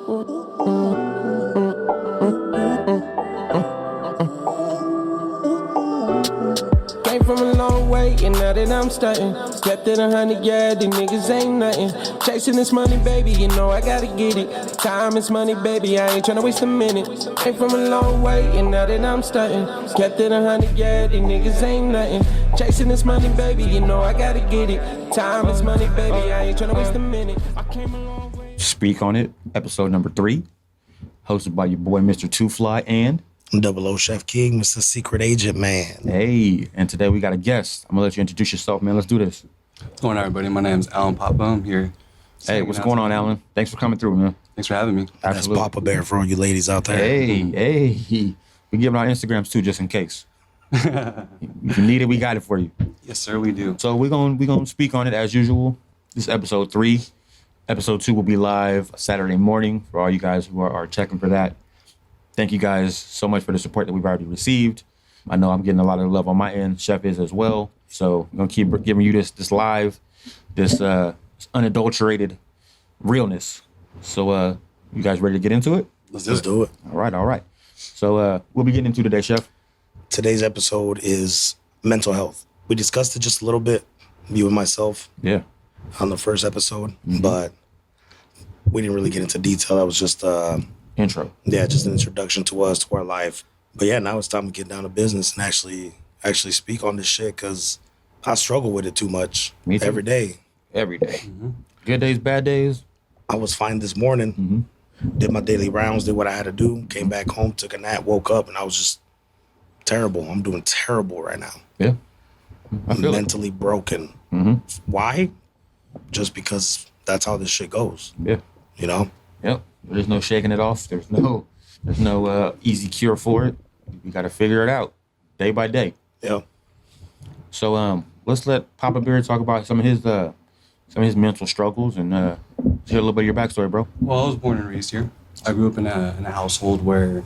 Came from a long way, and now that I'm starting, slept in 100, yeah, these niggas ain't nothing. Chasing this money, baby, you know I gotta get it. Time is money, baby, I ain't tryna waste a minute. Came from a long way, and now that I'm starting, slept in 100, yeah, these niggas ain't nothing. Chasing this money, baby, you know I gotta get it. Time is money, baby, I ain't tryna waste a minute. I came a long way. Speak on It, episode number 3, hosted by your boy Mr. Two Fly and 00 Chef King, Mr. Secret Agent Man. hey, and today we got a guest. I'm gonna let you introduce yourself, man. Let's do this. What's going on, everybody? My name's Alan Papa. I'm here. Hey, what's going on, Alan? Thanks for coming through, man. Thanks for having me. That's Papa Bear for all you ladies out there. Hey, we giving our Instagrams too, just in case. If you need it, we got it for you. Yes, sir, we do. So we're gonna speak on it as usual. This is episode 3. Episode 2 will be live Saturday morning for all you guys who are checking for that. Thank you guys so much for the support that we've already received. I know I'm getting a lot of love on my end. Chef is as well. So I'm gonna keep giving you this live, this unadulterated realness. So you guys ready to get into it? Let's do it. All right. So we'll be getting into today, Chef. Today's episode is mental health. We discussed it just a little bit, you and myself, Yeah. on the first episode, but we didn't really get into detail. That was just, Intro. just an introduction to us, to our life. But yeah, now it's time to get down to business and actually speak on this shit, because I struggle with it too much. Me too. Every day. Every day. Good days, bad days. I was fine this morning, did my daily rounds, did what I had to do, came back home, took a nap, woke up, and I was just terrible. I'm doing terrible right now. Yeah. I feel it. Mentally broken. Why? Just because that's how this shit goes, Yeah. you know? Yep. There's no shaking it off. There's no easy cure for it. You got to figure it out day by day. Yeah. So let's let Papa Bear talk about some of his mental struggles and hear a little bit of your backstory, bro. Well, I was born and raised here. I grew up in a household where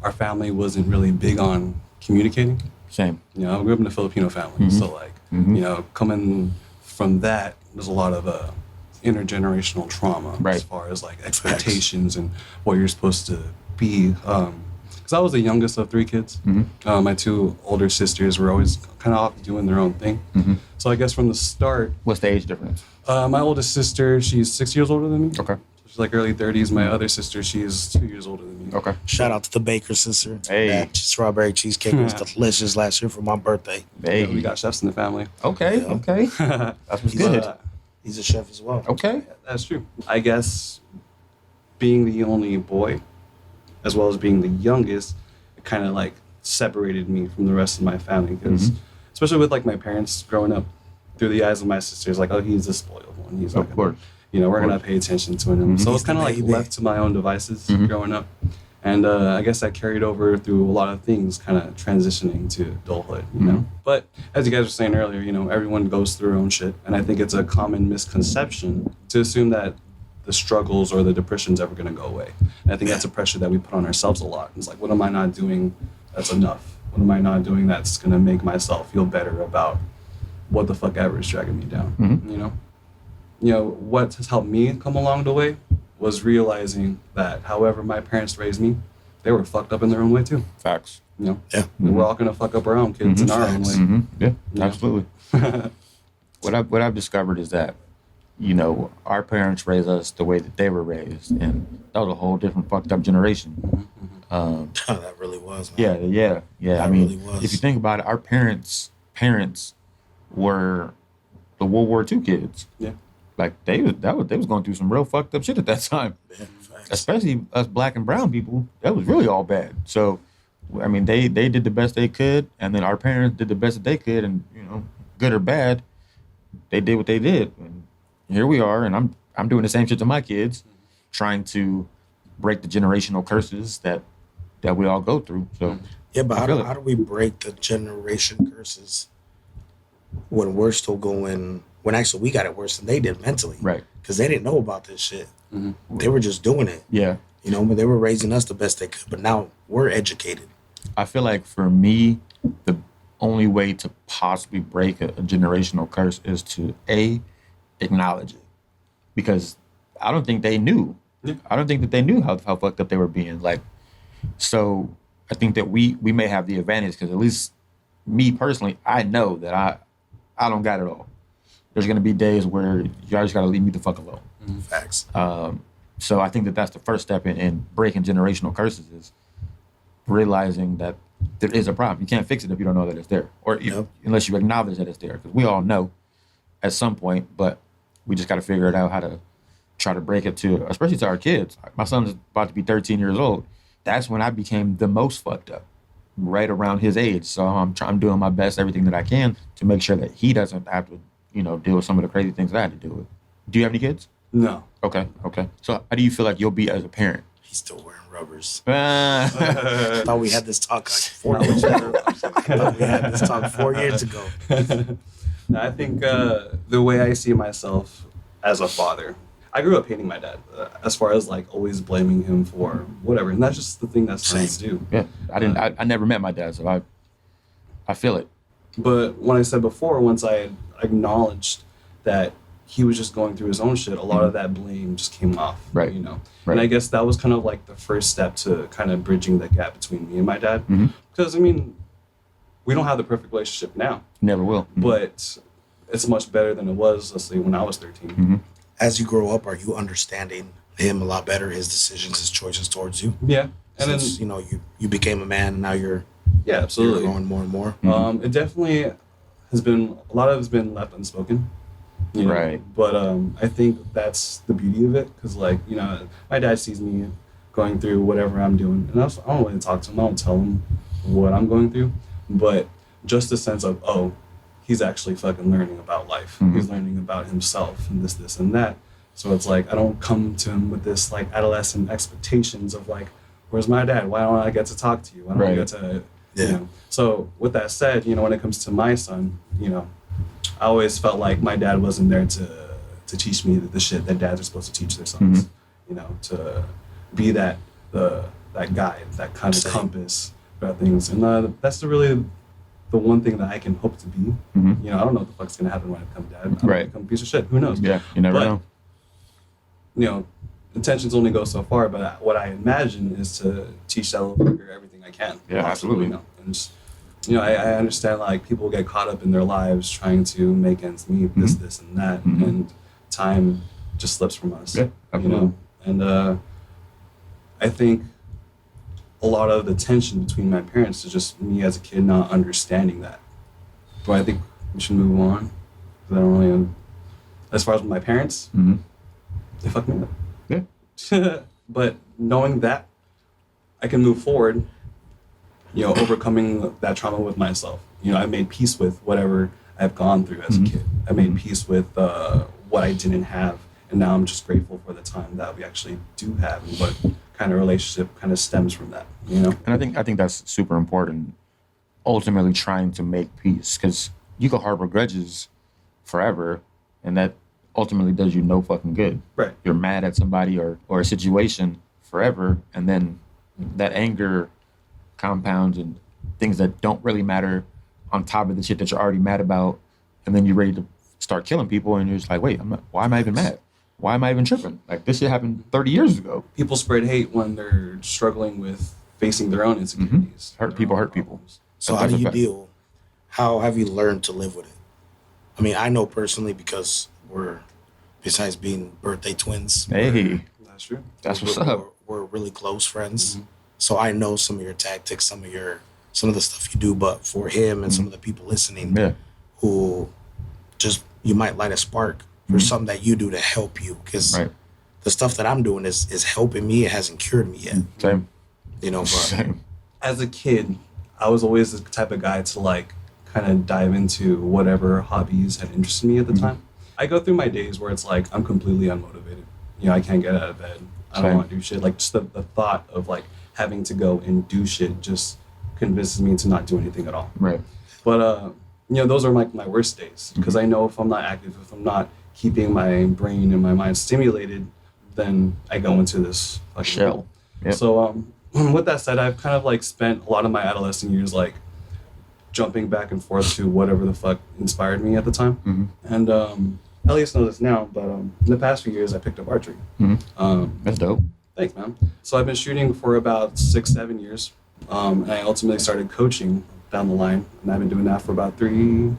our family wasn't really big on communicating. Same. You know, I grew up in a Filipino family, so you know, coming from that, there's a lot of intergenerational trauma Right. as far as like expectations and what you're supposed to be. Because I was the youngest of 3 kids. My 2 older sisters were always kind of off doing their own thing. So I guess from the start, What's the age difference? my oldest sister, she's 6 years older than me. Okay. She's like early 30s. My other sister, she's 2 years older than me. Okay. Shout out to the Baker sister. Hey. That strawberry cheesecake was delicious last year for my birthday. Hey. We got chefs in the family. Okay. Yeah. Okay. That's what's He's good. He's a chef as well. Okay. That's true. I guess being the only boy, as well as being the youngest, it kind of like separated me from the rest of my family. Because, especially with like my parents growing up through the eyes of my sisters, like, oh, he's the spoiled one. He's Of not course. you know, we're gonna pay attention to him. So He's it's kind of the like baby. left to my own devices growing up. And I guess that carried over through a lot of things, kind of transitioning to adulthood, you know? But as you guys were saying earlier, you know, everyone goes through their own shit. And I think it's a common misconception to assume that the struggles or the depression's ever going to go away. And I think that's a pressure that we put on ourselves a lot. It's like, what am I not doing that's enough? What am I not doing that's going to make myself feel better about what the fuck ever is dragging me down, you know? You know, what has helped me come along the way was realizing that however my parents raised me, they were fucked up in their own way too. Facts. You know, Yeah. we're all gonna fuck up our own kids in our own way. Yeah. Yeah. Absolutely. What I've discovered is that, you know, our parents raised us the way that they were raised, and that was a whole different fucked up generation. That really was, man. Yeah. I That mean, really was. if you think about it, our parents were the World War II kids. Yeah. Like they was going through some real fucked up shit at that time. Yeah, facts. Especially us black and brown people. That was really all bad. So, I mean, they did the best they could, and then our parents did the best that they could, and you know, good or bad, they did what they did. And here we are, and I'm doing the same shit to my kids, trying to break the generational curses that we all go through. So Yeah, but I feel it. how do we break the generation curses when we're still going, when actually we got it worse than they did mentally? Right. Because they didn't know about this shit. They were just doing it. Yeah. You know, but they were raising us the best they could. But now we're educated. I feel like for me, the only way to possibly break a generational curse is to acknowledge it, because I don't think they knew Yeah. I don't think that they knew how fucked up they were being. Like, so I think that we may have the advantage because at least me personally, I know that I don't got it all. There's gonna be days where you just gotta leave me the fuck alone. Facts. So I think that that's the first step in breaking generational curses is realizing that there is a problem. You can't fix it if you don't know that it's there, or Yep. unless you acknowledge that it's there. Because we all know at some point, but we just got to figure it out how to try to break it to, especially to our kids. My son's about to be 13 years old. That's when I became the most fucked up, right around his age. So I'm doing my best, everything that I can to make sure that he doesn't have to, deal with some of the crazy things that I had to deal with. Do you have any kids? No. Okay. So how do you feel like you'll be as a parent? He's still wearing rubbers. Ah. I thought we had this talk like 4 years ago. I thought we had this talk 4 years ago. I think the way I see myself as a father, I grew up hating my dad, as far as like always blaming him for whatever, and that's just the thing that sons do. Yeah, I never met my dad, so I feel it. But when I said before, once I acknowledged that he was just going through his own shit, a lot of that blame just came off. Right. Right. Right. And I guess that was kind of like the first step to kind of bridging the gap between me and my dad. Mhm. Because, I mean, we don't have the perfect relationship now, Never will. but it's much better than it was, let's say, when I was 13. Mhm. As you grow up, are you understanding him a lot better, his decisions, his choices towards you? Yeah. And Since, then, you became a man and now you're yeah, absolutely. growing more and more. It definitely has been, a lot of it's been left unspoken. Right. But I think that's the beauty of it, because my dad sees me going through whatever I'm doing, and I don't really talk to him. I don't tell him what I'm going through, but just the sense of, oh, he's actually fucking learning about life. Mhm. He's learning about himself and this and that. So it's like I don't come to him with this like adolescent expectations of like, where's my dad? Why don't I get to talk to you? Why don't I Right. get to Yeah. So with that said, when it comes to my son, I always felt like my dad wasn't there to teach me the shit that dads are supposed to teach their sons. To be that guide, that kind of Same. compass about things, and that's really the one thing that I can hope to be. Mhm. I don't know what the fuck's gonna happen when I become dad. I'm Right. gonna become a piece of shit. Who knows? Yeah, you never But- know. Intentions only go so far, but what I imagine is to teach that little fucker everything I can. Yeah, absolutely. And just, I understand like people get caught up in their lives trying to make ends meet, this and that, Mhm. and time just slips from us. Yeah, absolutely. And I think a lot of the tension between my parents is just me as a kid not understanding that. But I think we should move on. 'Cause I don't really. As far as my parents, Mhm. they fucked me up. Yeah. But knowing that, I can move forward, overcoming that trauma with myself. I made peace with whatever I've gone through as a kid. I made peace with what I didn't have. And now I'm just grateful for the time that we actually do have and what kind of relationship kind of stems from that, And I think that's super important. Ultimately, trying to make peace, because you can harbor grudges forever, and that ultimately does you no fucking good. Right. You're mad at somebody or a situation forever, and then that anger compounds and things that don't really matter on top of the shit that you're already mad about, and then you're ready to start killing people, and you're just like, wait, why am I even mad? Why am I even tripping? Like, this shit happened 30 years ago. People spread hate when they're struggling with facing their own insecurities. Hurt their people own hurt people. problems. So how do you how have you learned to live with it? I mean, I know personally because besides being birthday twins, Hey, That's true. that's what's up. we're really close friends. So I know some of your tactics, some of the stuff you do, but for him and some of the people listening Yeah. who just, you might light a spark for something that you do to help you. Because Right. the stuff that I'm doing is helping me. It hasn't cured me yet, Same. but Same. As a kid, I was always the type of guy to like kind of dive into whatever hobbies had interested me at the time. I go through my days where it's like I'm completely unmotivated. I can't get out of bed. I don't Same. want to do shit. Like just the thought of like having to go and do shit just convinces me to not do anything at all. Right. But those are my worst days because I know if I'm not active, if I'm not keeping my brain and my mind stimulated, then I go into this fucking Shell. hole. Yep. So with that said, I've kind of like spent a lot of my adolescent years like jumping back and forth to whatever the fuck inspired me at the time. Mhm. And Elias knows this now, but in the past few years, I picked up archery. That's dope. Thanks, man. So I've been shooting for about 6-7 years, and I ultimately started coaching down the line, and I've been doing that for about 3-4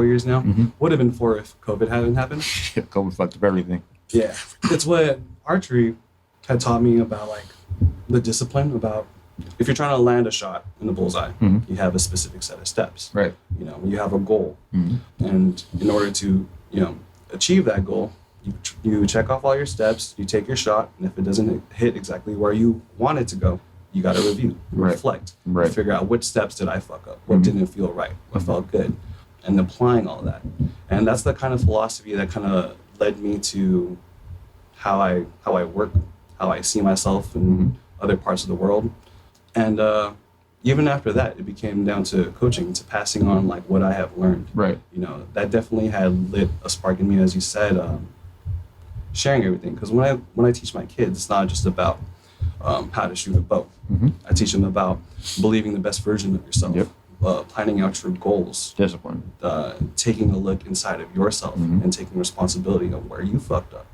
years now. Would have been 4 if COVID hadn't happened. COVID fucked up everything. Yeah, it's what archery had taught me about, like the discipline about if you're trying to land a shot in the bullseye, you have a specific set of steps. Right. You know, you have a goal, and in order to achieve that goal, you check off all your steps, you take your shot, and if it doesn't hit exactly where you want it to go, you got to review, reflect, figure out which steps did I fuck up, what didn't feel right, what felt good, and applying all that. And that's the kind of philosophy that kind of led me to how I work, how I see myself in other parts of the world. And even after that, it became down to coaching, to passing on like what I have learned. Right. You know, that definitely had lit a spark in me, as you said, sharing everything. Because when I teach my kids, it's not just about how to shoot a bow. I teach them about believing the best version of yourself, planning out your goals, Discipline. taking a look inside of yourself, and taking responsibility of where you fucked up.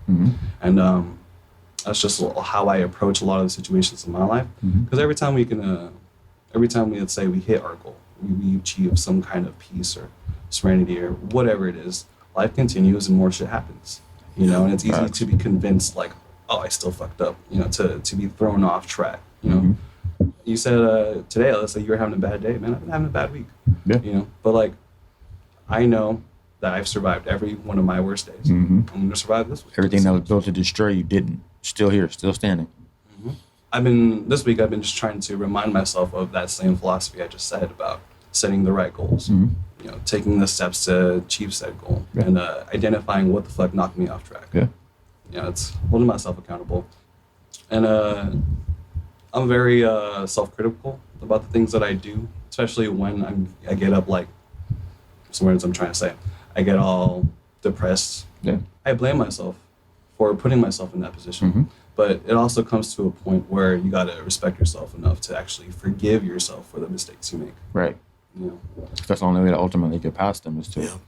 And that's just how I approach a lot of the situations in my life. Because every time we let's say we hit our goal, we achieve some kind of peace or serenity or whatever it is, life continues and more shit happens. You know, and it's easy to be convinced like, oh, I still fucked up. You know, to be thrown off track. You know, you said today, let's say you were having a bad day, man. I've been having a bad week. Yeah. You know, but like, I know that I've survived every one of my worst days. I'm gonna survive this week. Everything that was built to destroy you didn't. Still here, still standing. This week I've been just trying to remind myself of that same philosophy I just said about setting the right goals. You know, taking the steps to achieve said goal, and identifying what the fuck knocked me off track. Yeah. You know, it's holding myself accountable. And I'm very self-critical about the things that I do, especially when I get up like some words I'm trying to say. I get all depressed. Yeah. I blame myself for putting myself in that position. But it also comes to a point where you got to respect yourself enough to actually forgive yourself for the mistakes you make. Right. You know? That's the only way to ultimately get past them is to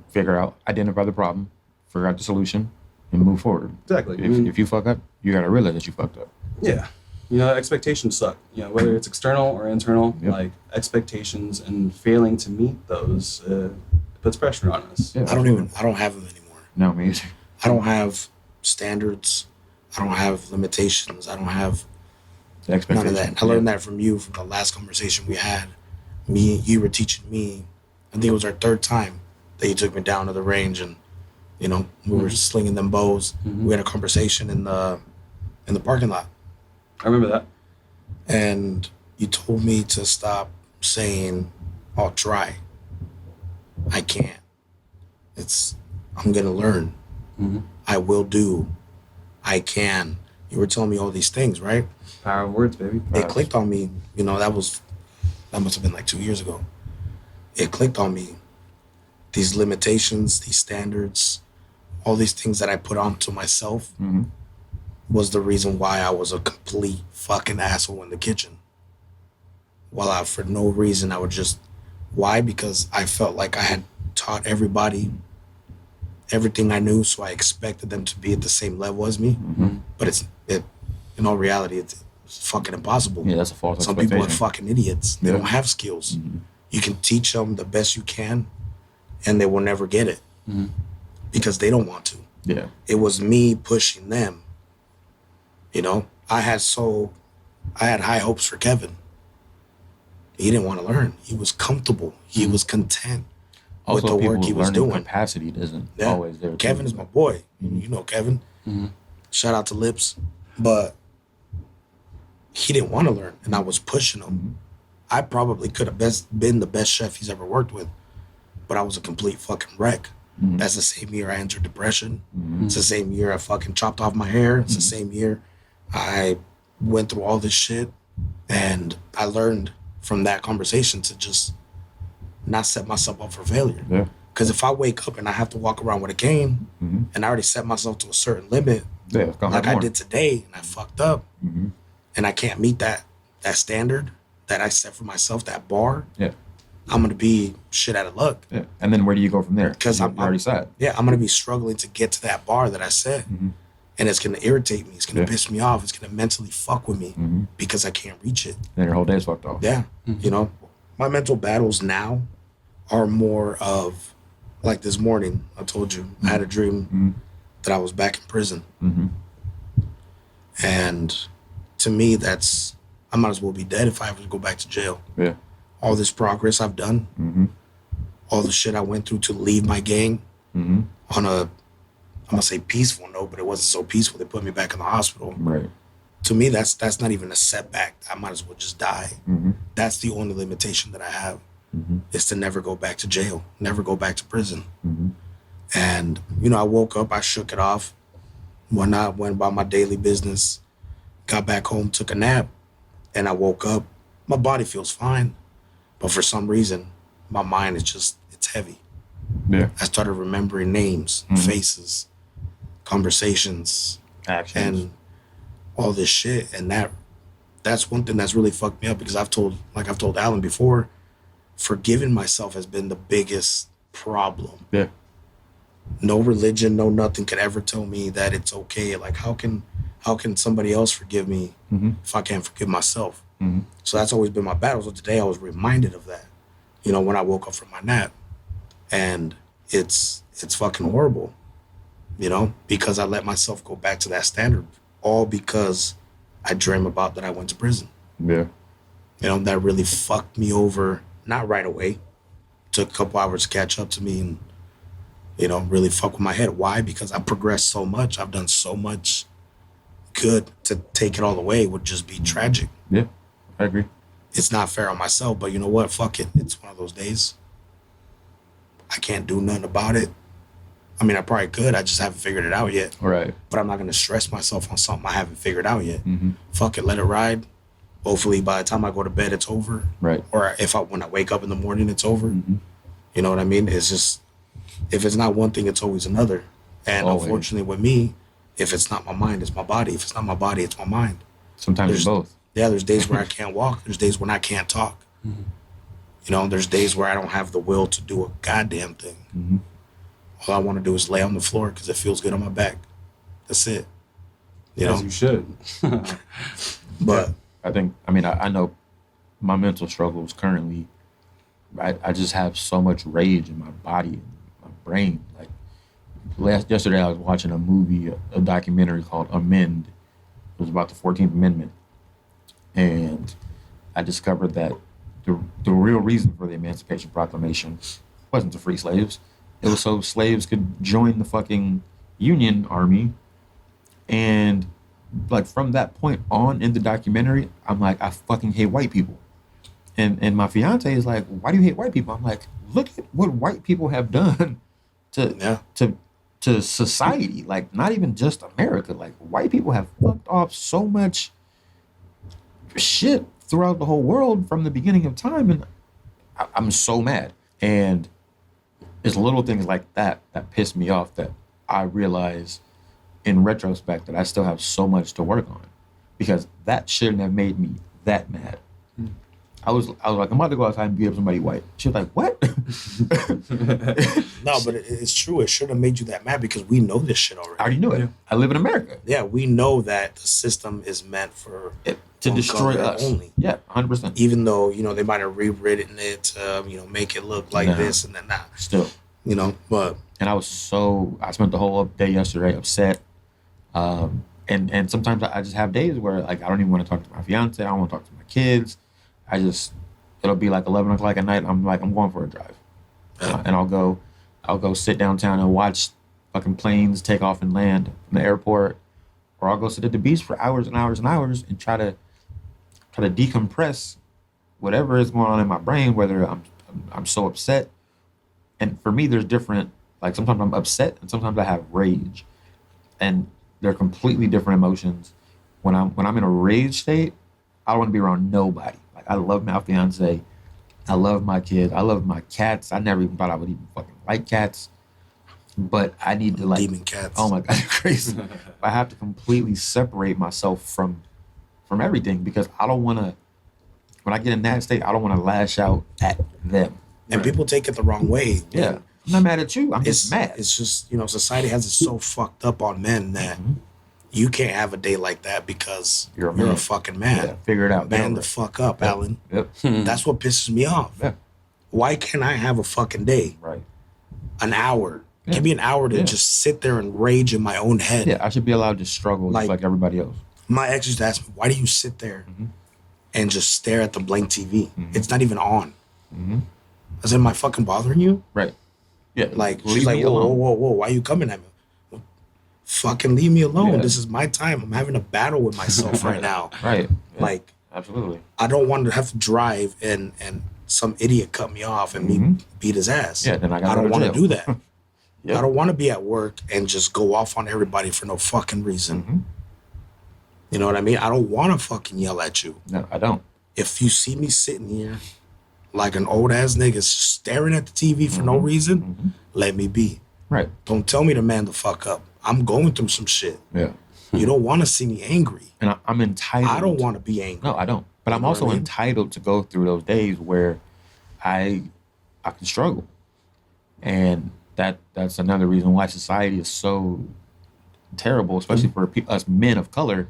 figure out, identify the problem, figure out the solution, and move forward. Exactly. If you fuck up, you got to realize that you fucked up. Yeah. You know, expectations suck. You know, whether it's external or internal, like expectations and failing to meet those puts pressure on us. Yeah, I don't have them anymore. No, me either. I don't have standards. I don't have limitations. I don't have none of that. I learned that from you from the last conversation we had. You were teaching me. I think it was our third time that you took me down to the range, and you know we were slinging them bows. We had a conversation in the parking lot. I remember that. And you told me to stop saying, "I'll try." I can't. I'm gonna learn. I will do. I can. You were telling me all these things, right? Power of words, baby. It clicked on me. You know, that must have been like 2 years ago. It clicked on me. These limitations, these standards, all these things that I put onto myself was the reason why I was a complete fucking asshole in the kitchen. Well, for no reason, I would just... Why? Because I felt like I had taught everybody everything I knew, so I expected them to be at the same level as me. But in all reality, it's fucking impossible. Yeah, that's a false Some expectation. people are fucking idiots. They don't have skills. You can teach them the best you can, and they will never get it because they don't want to. Yeah. It was me pushing them. You know, I had high hopes for Kevin. He didn't want to learn. He was comfortable. He was content with the work he was doing. Capacity isn't always there. Kevin is my boy. You know Kevin. Shout out to Lips. But he didn't want to learn, and I was pushing him. I probably could have been the best chef he's ever worked with, but I was a complete fucking wreck. That's the same year I entered depression. It's the same year I fucking chopped off my hair. It's the same year I went through all this shit, and I learned from that conversation to just not set myself up for failure. Yeah. Because if I wake up and I have to walk around with a cane, and I already set myself to a certain limit, like I did today, and I fucked up, and I can't meet that standard that I set for myself, that bar, I'm gonna be shit out of luck. Yeah. And then where do you go from there? 'Cause you I'm- already said. Yeah, I'm gonna be struggling to get to that bar that I set, and it's gonna irritate me. It's gonna Yeah. piss me off. It's gonna mentally fuck with me because I can't reach it. Then your whole day's fucked off. Yeah, you know, my mental battles now are more of like this morning. I told you I had a dream that I was back in prison, and to me, that's I might as well be dead if I ever go back to jail. Yeah. All this progress I've done, all the shit I went through to leave my gang on a, I'm gonna say peaceful note, but it wasn't so peaceful. They put me back in the hospital. Right. To me, that's not even a setback. I might as well just die. That's the only limitation that I have is to never go back to jail, never go back to prison. And, you know, I woke up, I shook it off, went about my daily business, got back home, took a nap, and I woke up. My body feels fine, but for some reason, my mind is just, it's heavy. Yeah. I started remembering names, faces, conversations, Actions. and all this shit. And that's one thing that's really fucked me up because I've told Alan before, forgiving myself has been the biggest problem. Yeah. No religion, no nothing could ever tell me that it's okay. Like how can somebody else forgive me if I can't forgive myself? So that's always been my battle. So today I was reminded of that, you know, when I woke up from my nap, and it's fucking horrible, you know, because I let myself go back to that standard, all because I dream about that I went to prison. Yeah. You know, that really fucked me over. Not right away. Took a couple hours to catch up to me and, you know, really fuck with my head. Why? Because I progressed so much. I've done so much good. To take it all away would just be tragic. Yeah. I agree. It's not fair on myself, but you know what? Fuck it. It's one of those days. I can't do nothing about it. I mean, I probably could. I just haven't figured it out yet. Right. But I'm not going to stress myself on something I haven't figured out yet. Fuck it. Let it ride. Hopefully by the time I go to bed, it's over. Right. Or when I wake up in the morning, it's over. You know what I mean? It's just, if it's not one thing, it's always another. And Always. unfortunately with me, if it's not my mind, it's my body. If it's not my body, it's my mind. Sometimes it's both. Yeah, there's days where I can't walk. There's days when I can't talk. You know, there's days where I don't have the will to do a goddamn thing. All I want to do is lay on the floor because it feels good on my back. That's it. You know, As you should. but I know my mental struggles currently, I just have so much rage in my body and my brain. Like yesterday I was watching a movie, a documentary called Amend. It was about the 14th Amendment. And I discovered that the real reason for the Emancipation Proclamation wasn't to free slaves. It was so slaves could join the fucking Union Army. And like from that point on in the documentary, I'm like, I fucking hate white people. And my fiance is like, why do you hate white people? I'm like, look at what white people have done to society. Like, not even just America. Like, white people have fucked off so much shit throughout the whole world from the beginning of time. And I'm so mad. And it's little things like that piss me off, that I realize in retrospect that I still have so much to work on, because that shouldn't have made me that mad. I was like, I'm about to go outside and beat up somebody white. She was like, what? no, but it's true. It should have made you that mad because we know this shit already. I already knew it. Yeah. I live in America. Yeah, we know that the system is meant for To one destroy color us. only. Yeah, 100%. Even though, you know, they might have rewritten it to, you know, make it look like Nah. this and then that. Still. You know, but And I spent the whole day yesterday upset. And sometimes I just have days where like I don't even want to talk to my fiance. I don't want to talk to my kids. It'll be like 11 o'clock at night. I'm like, I'm going for a drive. And I'll go sit downtown and watch fucking planes take off and land from the airport. Or I'll go sit at the beach for hours and hours and hours and try to decompress whatever is going on in my brain, whether I'm so upset. And for me, there's different, like sometimes I'm upset and sometimes I have rage. And they're completely different emotions. When I'm in a rage state, I don't want to be around nobody. Like I love my fiance. I love my kid. I love my cats. I never even thought I would even fucking like cats. But I need to like demon cats. Oh my God, you're crazy. I have to completely separate myself from everything, because I don't want to, when I get in that state, I don't want to lash out at them. And people take it the wrong way. Yeah. I'm not mad at you. I'm It's just mad. It's just, society has it so fucked up on men that you can't have a day like that because You're a you're man. a fucking man. Yeah, figure it out. Get Man over the it. fuck up, Alan. Yep. That's what pisses me off. Yeah. Why can't I have a fucking day? Right. An hour. Yeah. Give me an hour to Yeah. just sit there and rage in my own head. Yeah, I should be allowed to struggle just like everybody else. My ex used to ask me, why do you sit there Mm-hmm. and just stare at the blank TV? It's not even on. I said, am I fucking bothering you? Right. Yeah. Like, leave she's like, me whoa, alone. whoa, why are you coming at me? Well, fucking leave me alone. Yeah. This is my time. I'm having a battle with myself right now. Right. Yeah. Like, Absolutely. I don't want to have to drive and some idiot cut me off and me beat his ass. Yeah, then I gotta don't go to want to jail. do that. Yeah. I don't want to be at work and just go off on everybody for no fucking reason. Mm-hmm. You know what I mean? I don't want to fucking yell at you. No, I don't. If you see me sitting here like an old ass nigga staring at the TV for no reason, let me be. Right. Don't tell me to man the fuck up. I'm going through some shit. Yeah. You don't want to see me angry. And I'm entitled. I don't want to be angry. No, I don't. But I'm know what also I mean? entitled to go through those days where I can struggle. And that's another reason why society is so terrible, especially for us men of color.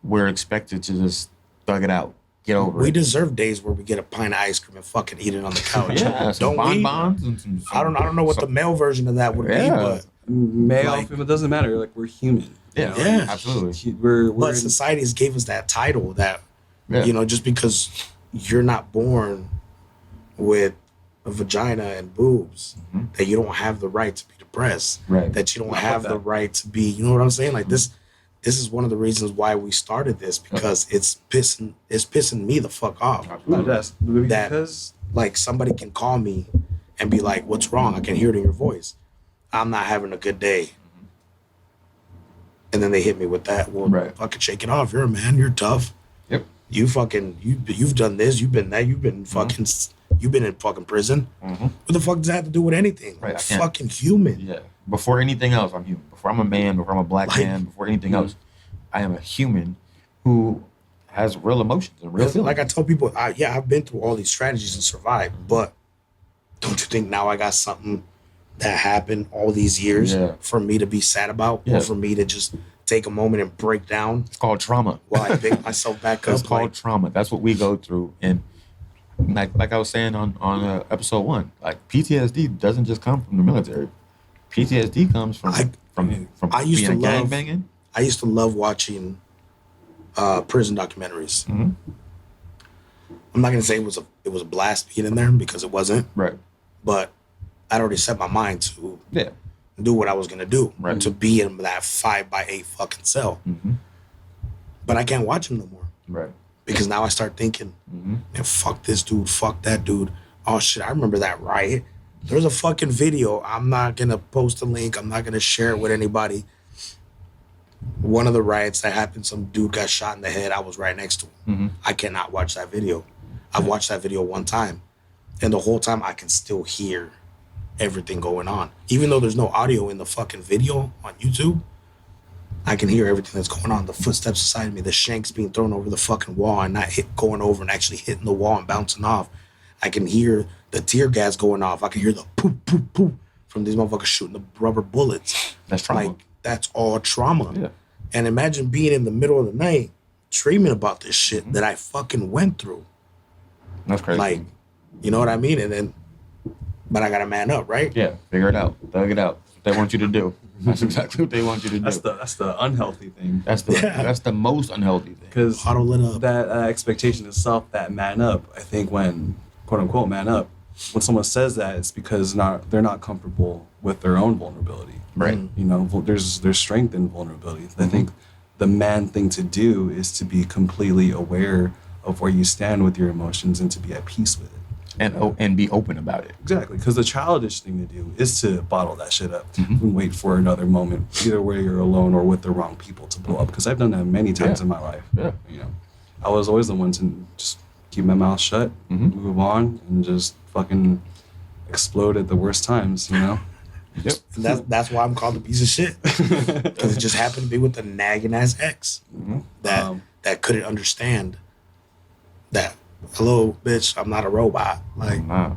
We're expected to just thug it out, get over We it. deserve days where we get a pint of ice cream and fucking eat it on the couch. Yeah, some Don't we? bonbons and some, I don't know what the some- male version of that would be, Yeah. but Male, Like- female, it doesn't matter. Like we're human. Yeah, Yeah. absolutely. We're but society has gave us that title that Yeah. just because you're not born with a vagina and boobs, that you don't have the right to be depressed. Right. That you don't Not have like the that. right to be. You know what I'm saying? Like this is one of the reasons why we started this because it's pissing me the fuck off. That's That- because Like somebody can call me and be like, "What's wrong?" I can hear it in your voice. I'm not having a good day. And then they hit me with that. Well, Right. fucking shake it off. You're a man. You're tough. Yep. You've done this. You've been that. You've been fucking. You've been in fucking prison. What the fuck does that have to do with anything? Right, I'm I can't- fucking human. Yeah. Before anything else, I'm human. Before I'm a man, before I'm a black Like- man, before anything else, I am a human who has real emotions and real feelings. Like I tell people, I've been through all these strategies and survived, but don't you think now I got something that happened all these years Yeah. for me to be sad about, Yeah. or for me to just take a moment and break down It's called trauma. while I pick myself back It's up? called Like, trauma. That's what we go through. And like I was saying on episode 1, like PTSD doesn't just come from the military. PTSD comes from I used being to a love- gangbanging. I used to love watching prison documentaries. Mm-hmm. I'm not gonna say it was a blast being in there because it wasn't, Right. but I'd already set my mind to Yeah. do what I was gonna do, Right. to be in that 5x8 fucking cell. Mm-hmm. But I can't watch them no more Right. because now I start thinking, Mm-hmm. man, fuck this dude, fuck that dude. Oh shit, I remember that riot. There's a fucking video. I'm not gonna post a link. I'm not gonna share it with anybody. One of the riots that happened, some dude got shot in the head. I was right next to him. Mm-hmm. I cannot watch that video. I've watched that video one time, and the whole time I can still hear everything going on. Even though there's no audio in the fucking video on YouTube, I can hear everything that's going on. The footsteps beside me, the shanks being thrown over the fucking wall and not going over and actually hitting the wall and bouncing off. I can hear the tear gas going off. I can hear the poop, poop, poop from these motherfuckers shooting the rubber bullets. That's trauma. Like, that's all trauma. Yeah. And imagine being in the middle of the night dreaming about this shit that I fucking went through. That's crazy. Like, you know what I mean? And then, but I gotta man up, right? yeah, figure it out. Thug it out. That's what they want you to do. That's exactly what they want you to do. that's the unhealthy thing. That's the most unhealthy thing. Because Huddle it up. that expectation itself, that man up, I think when quote unquote man up, when someone says that, it's because they're not comfortable with their own vulnerability. Right. You know, there's strength in vulnerability. I think the man thing to do is to be completely aware of where you stand with your emotions and to be at peace with it. And be open about it. Exactly, because the childish thing to do is to bottle that shit up and wait for another moment, either where you're alone or with the wrong people to blow up. Because I've done that many times Yeah. in my life. Yeah. You know, I was always the one to just keep my mouth shut, move on, and just fucking explode at the worst times. You know. Yep. And that's why I'm called a piece of shit. Because it just happened to be with the nagging ass ex that couldn't understand that hello, bitch, I'm not a robot. Like, Nah.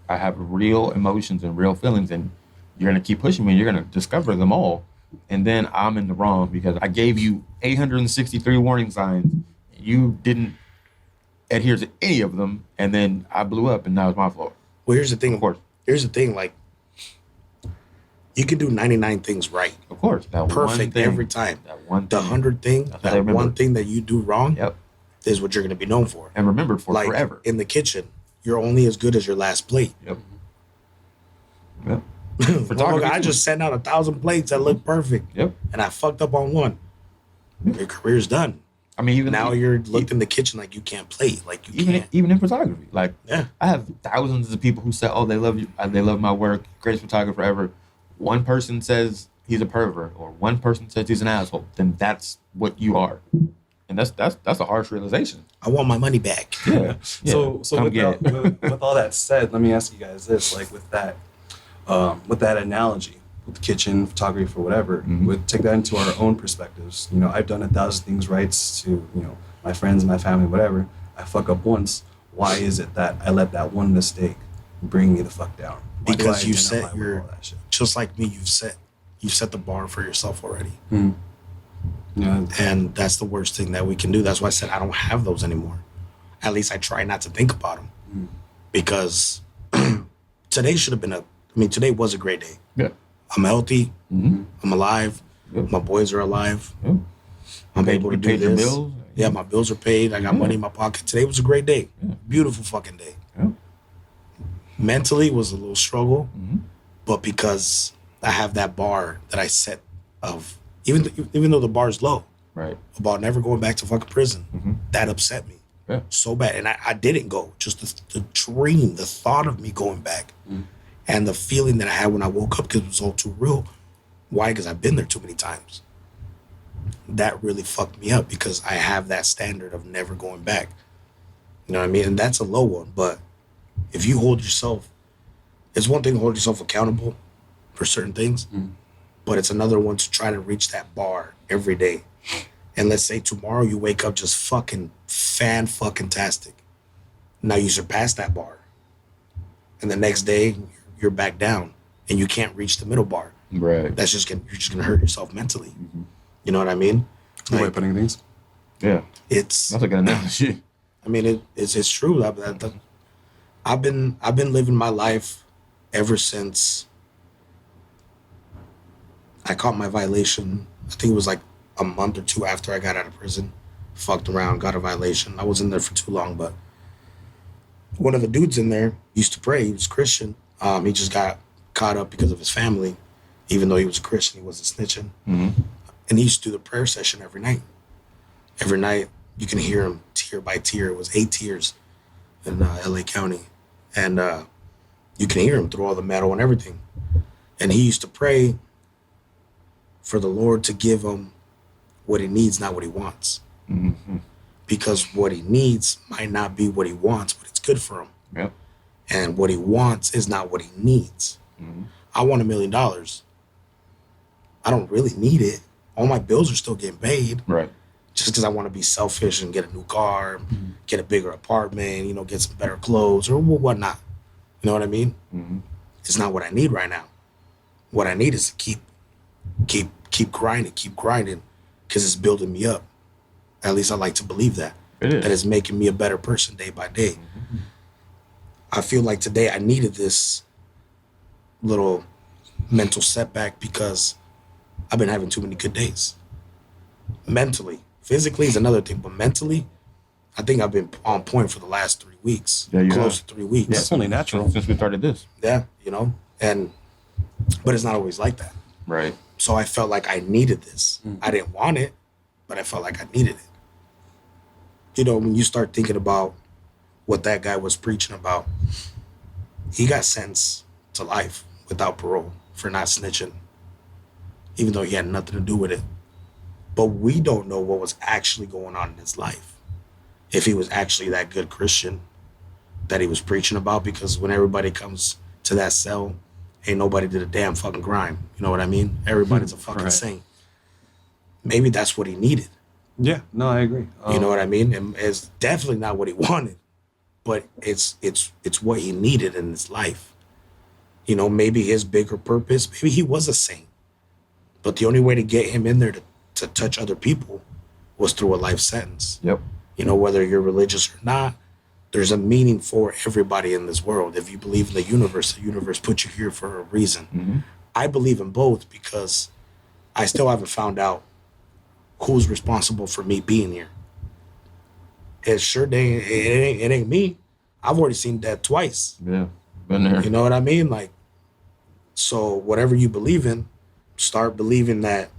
I have real emotions and real feelings, and you're gonna keep pushing me. You're gonna discover them all, and then I'm in the wrong because I gave you 863 warning signs. You didn't adhere to any of them, and then I blew up, and now it's my fault. well, here's the thing. Of course, Here's the thing. Like, you can do 99 things right, of course, that one perfect thing, every time. That one The thing. 100th thing, That's what I that remember. one thing that you do wrong, Yep, is what you're going to be known for. and remembered for Like forever. in the kitchen, you're only as good as your last plate. Yep. Yep. Motherfucker, I too. just sent out 1,000 plates that look perfect, Yep. and I fucked up on one. Your career's done. I mean, even Now you're looked in the kitchen like you can't plate, like you even can't. even in photography. Like, Yeah. I have thousands of people who say, "Oh, they love you. They love my work. Greatest photographer ever." One person says he's a pervert, or one person says he's an asshole. Then that's what you are, and that's a harsh realization. I want my money back. Yeah. So Come with, get it. with all that said, let me ask you guys this: like with that analogy, with the kitchen, photography, or whatever, Mm-hmm. would take that into our own perspectives. You know, I've done 1,000 things right to my friends, my family, whatever. I fuck up once. Why is it that I let that one mistake bring me the fuck down? Why do Because I you identify set with your, all that shit? just like me, you've set the bar for yourself already. Yeah. And that's the worst thing that we can do. That's why I said I don't have those anymore. At least I try not to think about them. Because today should have been today was a great day. Yeah. I'm healthy. Mm-hmm. I'm alive. Yep. My boys are alive. Yep. I'm Paid- able to you do paid your this. bills? Yeah, my bills are paid. I got money in my pocket. Today was a great day. Yeah. Beautiful fucking day. Yeah. Mentally was a little struggle, Mm-hmm. but because I have that bar that I set of even though the bar's low Right. about never going back to fucking prison, Mm-hmm. that upset me Yeah. so bad, and I didn't go. Just the dream, the thought of me going back, and the feeling that I had when I woke up because it was all too real. Why? Because I've been there too many times. That really fucked me up because I have that standard of never going back. You know what I mean? And that's a low one. But if you hold yourself, it's one thing to hold yourself accountable for certain things, but it's another one to try to reach that bar every day. And let's say tomorrow you wake up just fucking fan-fucking-tastic. Now you surpass that bar. And the next day you're back down and you can't reach the middle bar. Right. That's you're just gonna hurt yourself mentally. You know what I mean? Good way of putting things. Yeah. It's That's a good analogy. I mean it's true. I've been living my life ever since I caught my violation. I think it was like a month or two after I got out of prison. Fucked around, got a violation. I wasn't there for too long, but one of the dudes in there used to pray. He was Christian. He just got caught up because of his family. Even though he was a Christian, he wasn't snitching. Mm-hmm. And he used to do the prayer session every night. Every night, you can hear him tear by tear. It was 8 tears in LA County. And you can hear him through all the metal and everything. And he used to pray for the Lord to give him what he needs, not what he wants. Mm-hmm. Because what he needs might not be what he wants, but it's good for him. Yep. And what he wants is not what he needs. Mm-hmm. I want $1 million. I don't really need it. All my bills are still getting paid. Right. Just because I want to be selfish and get a new car, get a bigger apartment, get some better clothes or whatnot. You know what I mean? Mm-hmm. It's not what I need right now. What I need is to keep grinding, because it's building me up. At least I like to believe that. It is. That it's making me a better person day by day. Mm-hmm. I feel like today I needed this little mental setback because I've been having too many good days. Mentally. Physically is another thing, but mentally, I think I've been on point for the last 3 weeks. Yeah, you Close have. to 3 weeks. That's only natural. Since we started this. Yeah, but it's not always like that. Right. So I felt like I needed this. I didn't want it, but I felt like I needed it. When you start thinking about what that guy was preaching about, he got sentenced to life without parole for not snitching, even though he had nothing to do with it. But we don't know what was actually going on in his life. If he was actually that good Christian that he was preaching about, because when everybody comes to that cell, ain't nobody did a damn fucking crime. You know what I mean? Everybody's a fucking Right. saint. Maybe that's what he needed. Yeah, no, I agree. You know what I mean? And it's definitely not what he wanted, but it's what he needed in his life. You know, maybe his bigger purpose, maybe he was a saint, but the only way to get him in there to touch other people was through a life sentence. Yep. You know, whether you're religious or not, there's a meaning for everybody in this world. If you believe in the universe put you here for a reason. Mm-hmm. I believe in both because I still haven't found out who's responsible for me being here. It sure it ain't me. I've already seen death twice. Yeah. Been there. You know what I mean? Like, so whatever you believe in, start believing that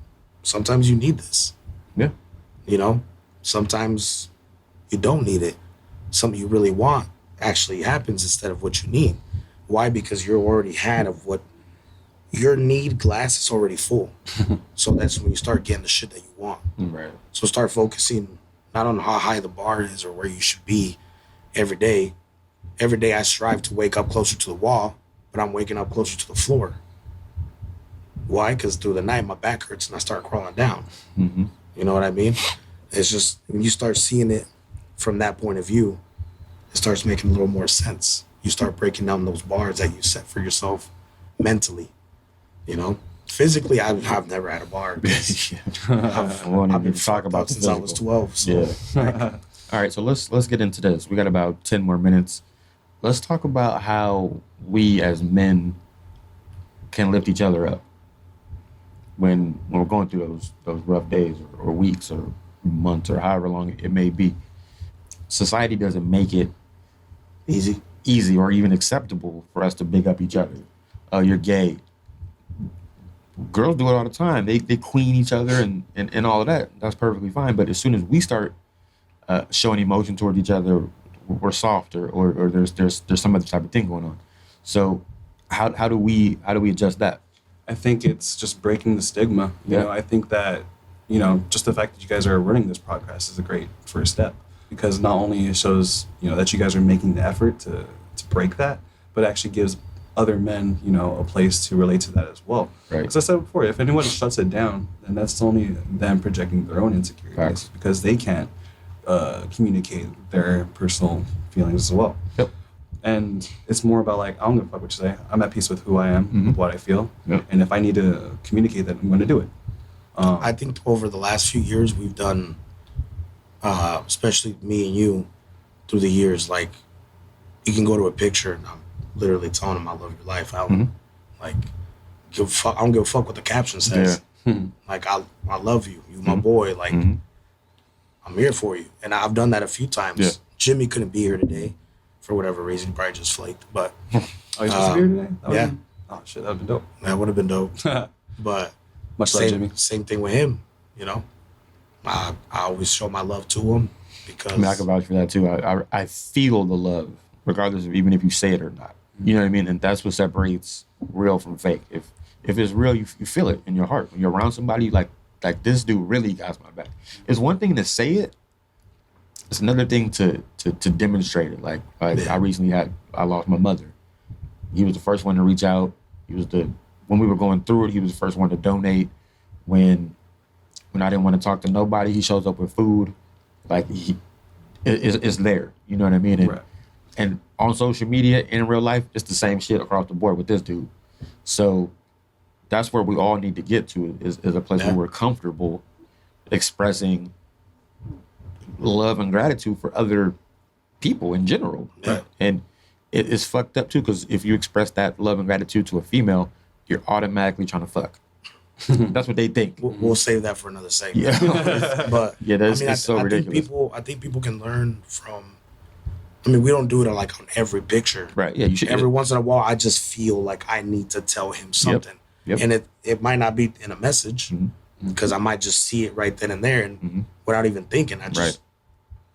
sometimes you need this. Yeah. You know, sometimes you don't need it. Something you really want actually happens instead of what you need. Why? Because you're already had of what your need glass is already full. So that's when you start getting the shit that you want. Right. So start focusing not on how high the bar is or where you should be every day. Every day I strive to wake up closer to the wall, but I'm waking up closer to the floor. Why? Because through the night my back hurts and I start crawling down. Mm-hmm. You know what I mean? It's just when you start seeing it from that point of view, it starts making a little more sense. You start breaking down those bars that you set for yourself mentally. You know, physically, I've never had a bar. I won't I've been even talk about the since I was physical. 12. So. Yeah. All right, so let's get into this. We got about 10 more minutes. Let's talk about how we as men can lift each other up when we're going through those rough days or weeks or months or however long it may be. Society doesn't make it easy or even acceptable for us to big up each other. You're gay. Girls do it all the time. They queen each other and all of that. That's perfectly fine. But as soon as we start showing emotion toward each other, we're softer or there's some other type of thing going on. So how do we adjust that? I think it's just breaking the stigma. You know, I think that, you know, just the fact that you guys are running this podcast is a great first step, because not only it shows, you know, that you guys are making the effort to break that, but actually gives other men, you know, a place to relate to that as well. Right. As I said before, if anyone shuts it down, then that's only them projecting their own insecurities. Facts. Because they can't communicate their personal feelings as well. Yep. And it's more about like, I don't give a fuck what you say. I'm at peace with who I am, with what I feel. Yep. And if I need to communicate that, I'm going to do it. I think over the last few years we've done, especially me and you, through the years, like you can go to a picture and I'm literally telling them I love your life. I don't like give a fuck. I don't give a fuck what the caption says. Like I love you. You my boy. Like I'm here for you. And I've done that a few times. Yeah. Jimmy couldn't be here today for whatever reason. He probably just flaked. But Oh, you supposed to be here today? yeah. Oh shit, that'd been dope. that would have been dope. But Much love, Jimmy. same thing with him. You know, I always show my love to him because I mean, I can vouch for that too. I feel the love, regardless of even if you say it or not. You know what I mean? And that's what separates real from fake. If it's real, you feel it in your heart. When you're around somebody like this dude really got my back. It's one thing to say it. It's another thing to demonstrate it. Like I recently I lost my mother. He was the first one to reach out. When we were going through it, he was the first one to donate. When I didn't want to talk to nobody, he shows up with food. Like it's there. You know what I mean? And, Right. and on social media, in real life, it's the same shit across the board with this dude. So that's where we all need to get to is a place where we're comfortable expressing love and gratitude for other people in general. Yeah. And it is fucked up too, because if you express that love and gratitude to a female, you're automatically trying to fuck. That's what they think. we'll save that for another segment. Yeah. But Yeah, that's I mean, it's so ridiculous. I think people can learn from. I mean, we don't do it like on every picture. Right. Yeah. You should. Every once in a while, I just feel like I need to tell him something, Yep. and it might not be in a message because I might just see it right then and there, and without even thinking, I just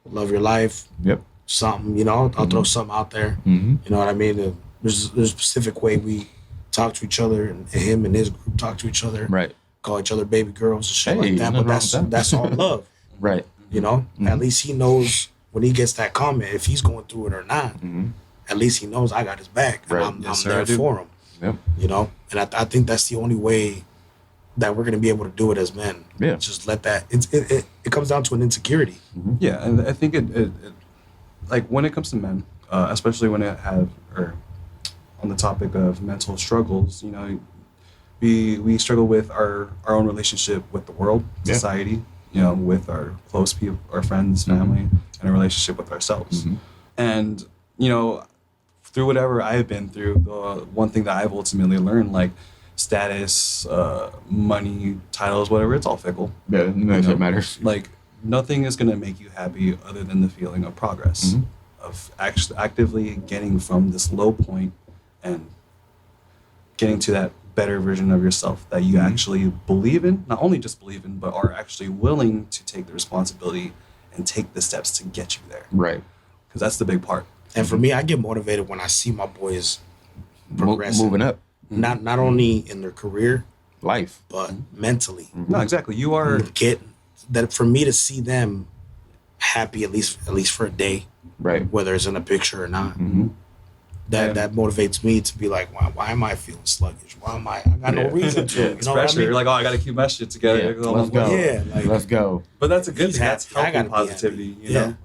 love your life. Yep. Something, you know, I'll throw something out there. You know what I mean? And there's a specific way we talk to each other, and him and his group talk to each other. Right. Call each other baby girls and shit Hey, like that. nothing But wrong with that. that's all love. Right. You know, at least he knows when he gets that comment, if he's going through it or not. At least he knows I got his back. And Right. I'm Yes, sir, there I do. for him. Yep. You know, and I think that's the only way that we're gonna be able to do it as men. Yeah. Just let that. It comes down to an insecurity. Yeah, and I think it like when it comes to men, especially when it have or on the topic of mental struggles, you know, we struggle with our own relationship with the world, Yeah. society, you know, with our close people, our friends, family, and a relationship with ourselves. And you know, through whatever I've been through, the one thing that I've ultimately learned, like status, money, titles, whatever, it's all fickle. Yeah, none of know? that matters. Like nothing is going to make you happy other than the feeling of progress, of actively getting from this low point and getting to that better version of yourself that you actually believe in, not only just believe in, but are actually willing to take the responsibility and take the steps to get you there. Right. Because that's the big part. And for me, I get motivated when I see my boys progressing. Moving up. Not only in their career, Life. but mentally. No, exactly. You are. Get that for me to see them happy at least for a day, Right. whether it's in a picture or not. Mm-hmm. That motivates me to be like, why am I feeling sluggish? Why am I got no Yeah. reason to. You It's know what I pressure. mean? You're like, oh, I got to keep my shit together. Yeah, let's go. Yeah, like- Let's go. But that's a good He's thing. That's happy. I healthy gotta be positivity. happy.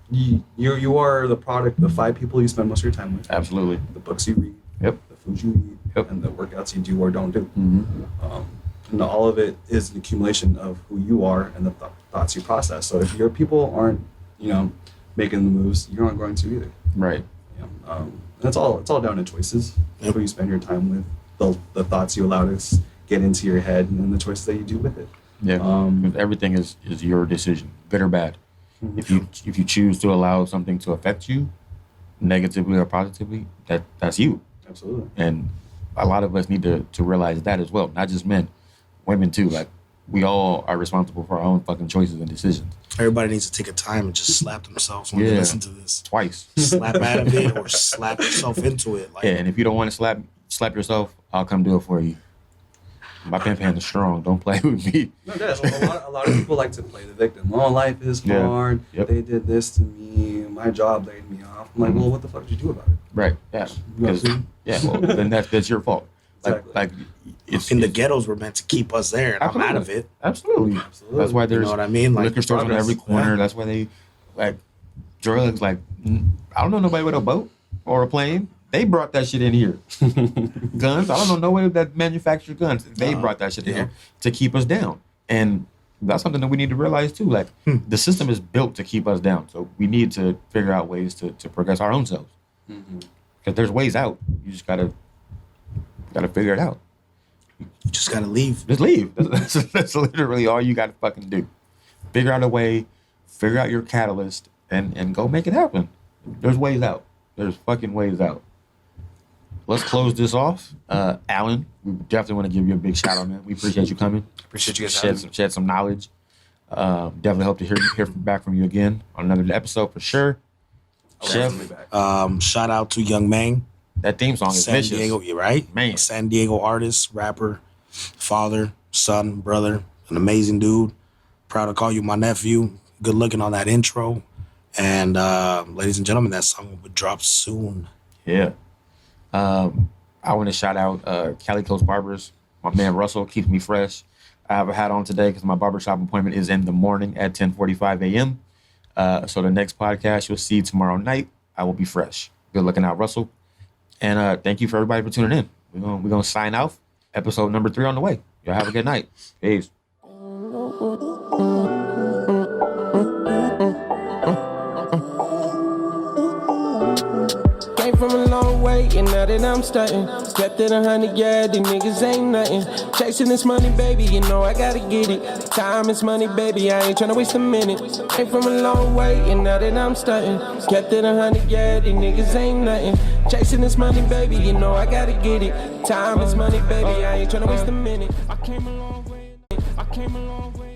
You know, you are the product of 5 people you spend most of your time with. Absolutely. The books you read, Yep. the food you eat, Yep. and the workouts you do or don't do. Mm-hmm. And all of it is an accumulation of who you are and the thoughts you process. So if your people aren't, you know, making the moves, you're not going to either. Right. You know, and it's all down to choices. Yep. Who you spend your time with, the thoughts you allow to get into your head, and then the choices that you do with it. Yeah. Um, 'Cause everything is your decision, good or bad. If you choose to allow something to affect you, negatively or positively, that's you. Absolutely. And a lot of us need to realize that as well. Not just men, women too. Like we all are responsible for our own fucking choices and decisions. Everybody needs to take a time and just slap themselves when they Yeah. listen to this. Twice. Slap out of it or slap yourself into it. Like, Yeah, and if you don't want to slap yourself, I'll come do it for you. My pen hand is strong. Don't play with me. No, that's a lot of people like to play the victim. Oh, life is Yeah. hard. Yep. They did this to me. My job laid me off. I'm like, well, what the fuck did you do about it? Right. Yeah. Because well, then that's your fault. Exactly. Like it's in the ghettos were meant to keep us there, and I'm out of it. Absolutely. Absolutely. That's why You there's know what I mean? Like liquor stores on progress. every corner. Yeah. That's why they like drugs. Like I don't know nobody with a boat or a plane. They brought that shit in here. Guns. I don't know nobody that manufactures guns. They brought that shit in yeah. here to keep us down. And that's something that we need to realize too. Like the system is built to keep us down. So we need to figure out ways to progress our own selves. Because there's ways out. You just gotta figure it out. You just gotta leave. Just leave. That's literally all you got to fucking do. Figure out a way, figure out your catalyst, and go make it happen. There's ways out. There's fucking ways out. Let's close this off. Alan, we definitely want to give you a big shout out, man. We appreciate you coming. Appreciate you guys having me. Shed some knowledge. Definitely hope to hear back from you again on another episode for sure. I'll Chef, definitely be back. Shout out to Young Mang, that theme song is San vicious. Diego. You're right, Man. San Diego artist, rapper, father, son, brother, an amazing dude. Proud to call you my nephew. Good looking on that intro. And ladies and gentlemen, that song will drop soon. Yeah. I want to shout out Calico's Barbers. My man Russell keeps me fresh. I have a hat on today because my barbershop appointment is in the morning at 10:45 a.m. So the next podcast you'll see tomorrow night, I will be fresh. Good looking out, Russell. And thank you for everybody for tuning in. We're gonna sign off. Episode number 3 on the way. Y'all have a good night. Peace. Came from a long way, and now that I'm starting. Stepped in 100 yards, these niggas ain't nothing. Chasing this money, baby, you know I gotta get it. Time is money, baby, I ain't tryna waste a minute. Came from a long way, and now that I'm starting. Kept it 100 yards, these niggas ain't nothing. Chasing this money, baby, you know I gotta get it. Time is money, baby, I ain't tryna waste a minute. I came a long way.